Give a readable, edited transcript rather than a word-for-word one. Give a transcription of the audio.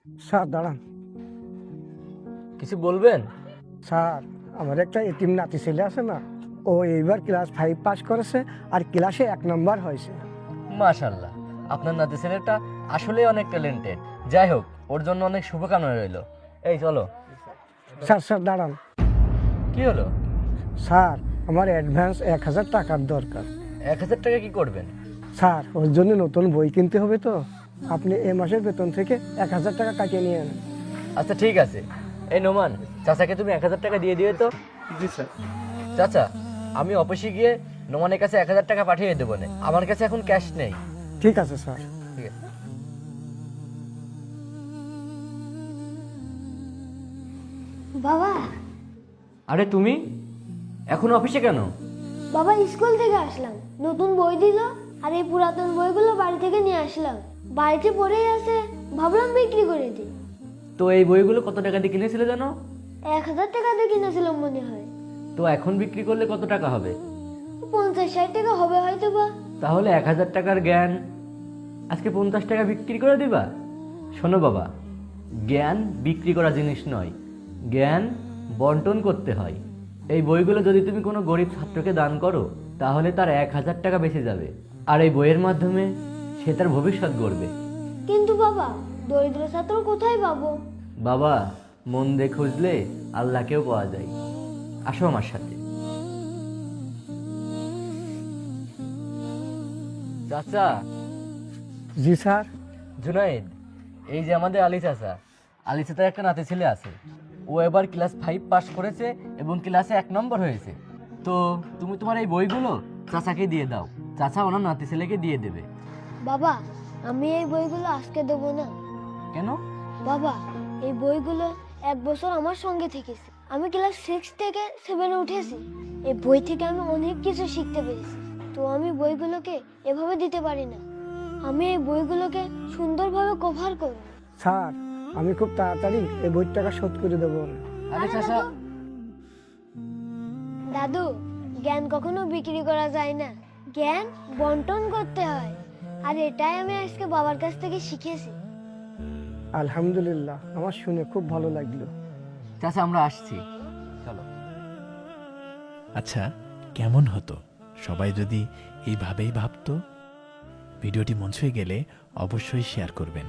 Sir দাঁড়ান। কিছু বলবেন? স্যার, আমার একটা এতিম নাতি ছেলে আছে না, ও এইবার ক্লাস 5 পাস করেছে আর ক্লাসে 1 নম্বর হয়েছে। মাশাআল্লাহ, আপনার নাতি ছেলেটা আসলে অনেক ট্যালেন্টেড। যাই হোক, ওর জন্য অনেক শুভকামনা রইল। এই চলো। স্যার স্যার দাঁড়ান। কি হলো? স্যার, আমার অ্যাডভান্স 1000 টাকার দরকার। 1000 টাকা কি করবেন? স্যার, ওর জন্য নতুন বই কিনতে হবে তো, আপনি এই মাসের বেতন থেকে 1000 টাকা কাটিয়ে নিয়ে আনেন। আচ্ছা ঠিক আছে। এই নোমান, চাচাকে তুমি 1000 টাকা দিয়ে দিও তো। জি স্যার। চাচা, আমি অফিসে গিয়ে নোমানের কাছে 1000 টাকা পাঠিয়ে দেবো না, আমার কাছে এখন ক্যাশ নেই। ঠিক আছে স্যার। ঠিক আছে। বাবা, আরে তুমি এখন অফিসে কেন? বাবা স্কুল থেকে আসলাম, নতুন বই দিল আর এই পুরাতন বইগুলো বাড়ি থেকে নিয়ে আসলাম। বাড়িতে পড়েই আছে, ভাবলাম বিক্রি করে দিই। তো এই বইগুলো কত টাকা দিয়ে কিনেছিলে জানো? 1000 টাকা দিয়ে কিনেছিলাম মনে হয়। তো এখন বিক্রি করলে কত টাকা হবে? 50-60 টাকা হবে হয়তো বা। তাহলে 1000 টাকার জ্ঞান আজকে 50 টাকা বিক্রি করে দিবা? শোনো বাবা, জ্ঞান বিক্রি করা জিনিস নয়, জ্ঞান বন্টন করতে হয়। এই বইগুলো যদি তুমি কোনো গরিব ছাত্রকে দান করো, তাহলে তার 1000 টাকা বেঁচে যাবে, আর এই বইয়ের মাধ্যমে সে তার ভবিষ্যৎ গড়বে। কিন্তু বাবা, দরিদ্র ছাত্র কোথায় পাবো? বাবা, মন দিয়ে খুঁজলে আল্লাহকেও পাওয়া যায়। আসো আমার সাথে। চাচা। জি স্যার। জুনাইদ, এই যে আমাদের আলী চাচা, আলী চাচার একটা নাতি ছেলে আছে। ও এবার ক্লাস 5 পাস করেছে এবং ক্লাসে 1 নম্বর হয়েছে। তো তুমি তোমার এই বইগুলো চাচাকে দিয়ে দাও, চাচা ওনার নাতি ছেলেকে দিয়ে দেবে। বাবা, আমি এই বইগুলো আজকে দেবো না। কেন? বাবা, এই বইগুলো 1 বছর আমার সঙ্গে থেকেছে। আমি ক্লাস 6 থেকে 7-এ উঠেছি। এই বই থেকে আমি অনেক কিছু শিখতে পেরেছি। তো আমি বইগুলোকে এভাবে দিতে পারি না। আমি এই বইগুলোকে সুন্দরভাবে কভার করব। স্যার, আমি খুব তাড়াতাড়ি এই বইয়ের টাকা শোধ করে দেবো। আরে চাচা। দাদু, জ্ঞান কখনো বিক্রি করা যায় না, জ্ঞান বন্টন করতে হয়। আর এটাই আমি আজকে বাবার কাছ থেকে শিখেছি। আলহামদুলিল্লাহ, আমার শুনে খুব ভালো লাগলো। চাচা, আমরা আসছি, চলো। আচ্ছা, কেমন হতো সবাই যদি এইভাবেই ভাবতো? ভিডিওটি মন ছুঁয়ে গেলে অবশ্যই শেয়ার করবেন।